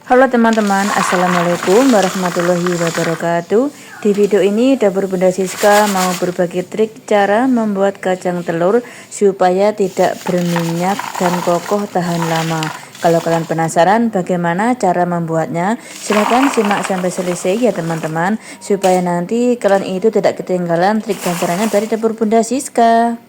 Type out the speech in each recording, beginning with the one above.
Halo teman-teman, Assalamualaikum warahmatullahi wabarakatuh. Di video ini Dapur Bunda Siska mau berbagi trik cara membuat kacang telur supaya tidak berminyak dan kokoh tahan lama. Kalau kalian penasaran bagaimana cara membuatnya, silahkan simak sampai selesai ya teman-teman, supaya nanti kalian itu tidak ketinggalan trik dan caranya dari Dapur Bunda Siska.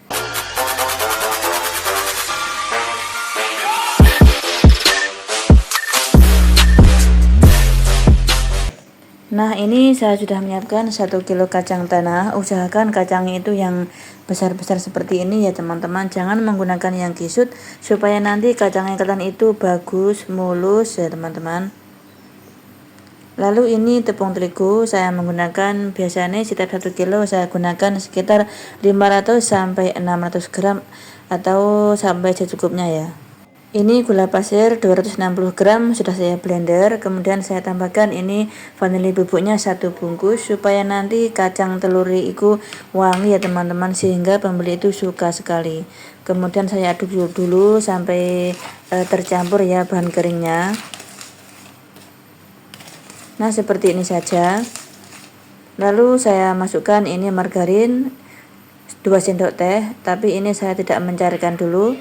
Nah, ini saya sudah menyiapkan 1 kilo kacang tanah. Usahakan kacangnya itu yang besar-besar seperti ini ya teman-teman. Jangan menggunakan yang kisut supaya nanti kacangnya kalian itu bagus, mulus ya teman-teman. Lalu ini tepung terigu, saya menggunakan biasanya setiap 1 kilo saya gunakan sekitar 500 sampai 600 gram atau sampai secukupnya ya. Ini gula pasir 260 gram sudah saya blender, kemudian saya tambahkan ini vanili bubuknya 1 bungkus supaya nanti kacang telur itu wangi ya teman-teman, sehingga pembeli itu suka sekali. Kemudian saya aduk dulu sampai tercampur ya bahan keringnya. Nah, seperti ini saja. Lalu saya masukkan ini margarin 2 sendok teh, tapi ini saya tidak mencairkan dulu.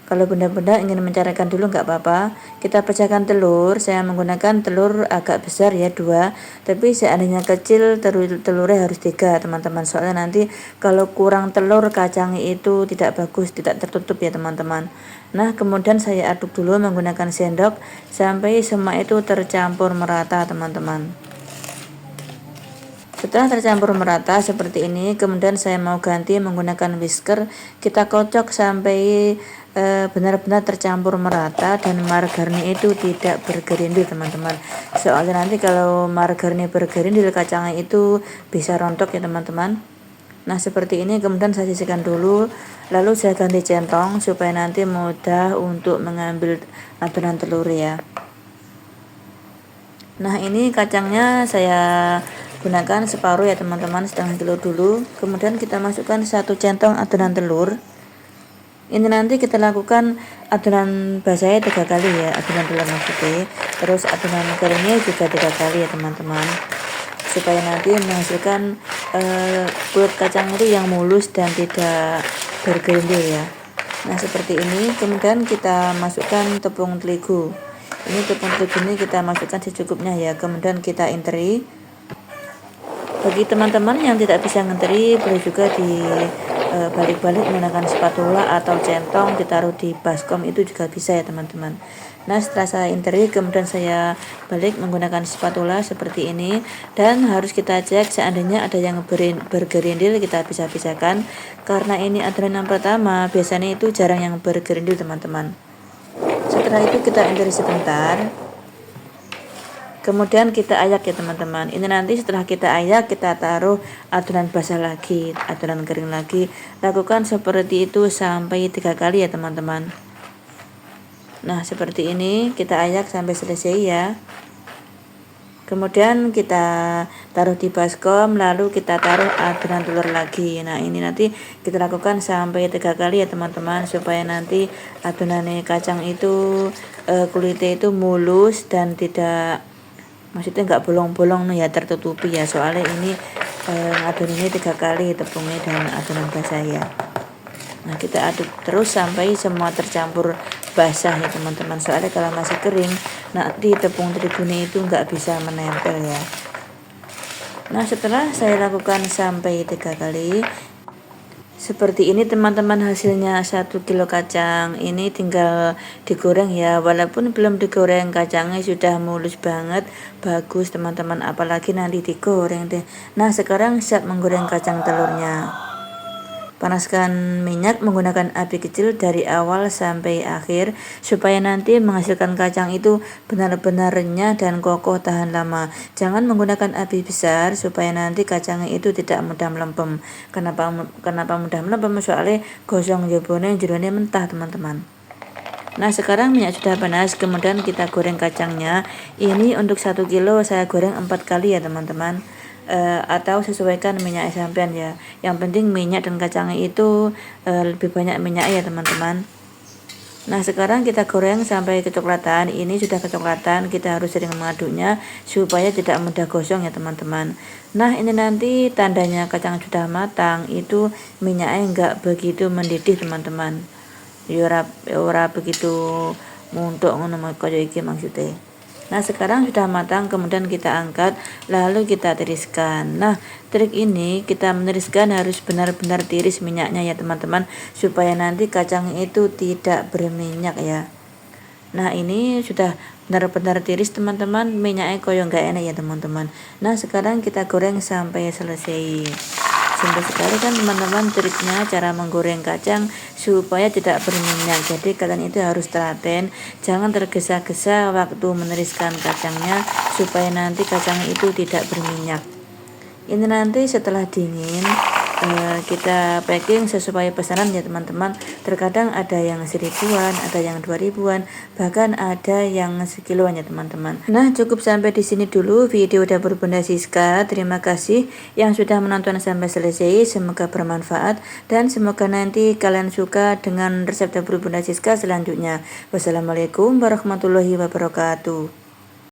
Kalau bunda-bunda ingin mencairkan dulu nggak apa-apa. Kita pecahkan telur, saya menggunakan telur agak besar ya 2, tapi seandainya kecil telurnya harus 3 teman-teman, soalnya nanti kalau kurang telur kacangnya itu tidak bagus, tidak tertutup ya teman-teman. Nah, kemudian saya aduk dulu menggunakan sendok sampai semua itu tercampur merata teman-teman. Setelah tercampur merata seperti ini, kemudian saya mau ganti menggunakan whisker. Kita kocok sampai benar-benar tercampur merata dan margarinnya itu tidak bergerindil teman-teman. Soalnya nanti kalau margarinnya bergerindil kacangnya itu bisa rontok ya teman-teman. Nah, seperti ini kemudian saya sisihkan dulu, lalu saya ganti centong supaya nanti mudah untuk mengambil adonan telur ya. Nah, ini kacangnya saya gunakan separuh ya teman-teman, setengah kilo dulu. Kemudian kita masukkan 1 centong adonan telur. Ini nanti kita lakukan adonan basahnya 3 kali ya, adonan telur maksudnya. Terus adonan keringnya juga 3 kali ya teman-teman, supaya nanti menghasilkan kulit kacang itu yang mulus dan tidak bergerindil ya. Nah, seperti ini. Kemudian kita masukkan tepung terigu. Ini tepung terigu ini kita masukkan secukupnya ya. Kemudian kita interi. Bagi teman-teman yang tidak bisa ngenteri, boleh juga di balik-balik menggunakan spatula atau centong, ditaruh di baskom itu juga bisa ya teman-teman. Nah, setelah saya interi kemudian saya balik menggunakan spatula seperti ini, dan harus kita cek seandainya ada yang bergerindil kita bisa pisahkan, karena ini adonan yang pertama biasanya itu jarang yang bergerindil teman-teman. Setelah itu kita interi sebentar, kemudian kita ayak ya teman-teman. Ini nanti setelah kita ayak kita taruh adonan basah lagi, adonan kering lagi. Lakukan seperti itu sampai 3 kali ya teman-teman. Nah, seperti ini kita ayak sampai selesai ya. Kemudian kita taruh di baskom, lalu kita taruh adonan telur lagi. Nah, ini nanti kita lakukan sampai 3 kali ya teman-teman, supaya nanti adonan kacang itu kulitnya itu mulus dan tidak, maksudnya nggak bolong-bolong ya, tertutupi ya, soalnya ini adonan ini 3 kali tepungnya dan adonan basah ya. Nah, kita aduk terus sampai semua tercampur basah ya teman-teman, soalnya kalau masih kering nanti tepung terigunya itu nggak bisa menempel ya. Nah, setelah saya lakukan sampai 3 kali seperti ini teman-teman, hasilnya 1 kilo kacang ini tinggal digoreng ya. Walaupun belum digoreng kacangnya sudah mulus banget, bagus teman-teman, apalagi nanti digoreng deh. Nah, sekarang siap menggoreng kacang telurnya. Panaskan minyak menggunakan api kecil dari awal sampai akhir supaya nanti menghasilkan kacang itu benar-benar renyah dan kokoh tahan lama. Jangan menggunakan api besar supaya nanti kacangnya itu tidak mudah melempem. Kenapa mudah melempem? Soalnya gosong jerone mentah teman-teman. Nah, sekarang minyak sudah panas, kemudian kita goreng kacangnya. Ini untuk 1 kilo saya goreng 4 kali ya teman-teman. Atau sesuaikan minyak sampean ya. Yang penting minyak dan kacangnya itu lebih banyak minyak ya teman-teman. Nah, sekarang kita goreng sampai kecoklatan. Ini sudah kecoklatan, kita harus sering mengaduknya supaya tidak mudah gosong ya teman-teman. Nah, ini nanti tandanya kacang sudah matang, itu minyaknya enggak begitu mendidih teman-teman. Ora begitu muntuk ngono kaya iki maksudnya. Nah, sekarang sudah matang, kemudian kita angkat, lalu kita tiriskan. Nah, trik ini kita meniriskan harus benar-benar tiris minyaknya ya teman-teman, supaya nanti kacang itu tidak berminyak ya. Nah, ini sudah benar-benar tiris teman-teman, minyaknya koyo nggak enak ya teman-teman. Nah, sekarang kita goreng sampai selesai. Simpel sekali kan teman-teman triknya cara menggoreng kacang supaya tidak berminyak. Jadi kalian itu harus telaten, jangan tergesa-gesa waktu meniriskan kacangnya supaya nanti kacangnya itu tidak berminyak. Ini nanti setelah dingin kita packing sesuai pesanan ya teman-teman. Terkadang ada yang 1000-an, ada yang 2000-an, bahkan ada yang sekiloan ya teman-teman. Nah, cukup sampai di sini dulu video dapur Bunda Siska. Terima kasih yang sudah menonton sampai selesai, semoga bermanfaat dan semoga nanti kalian suka dengan resep dapur Bunda Siska selanjutnya. Wassalamualaikum warahmatullahi wabarakatuh.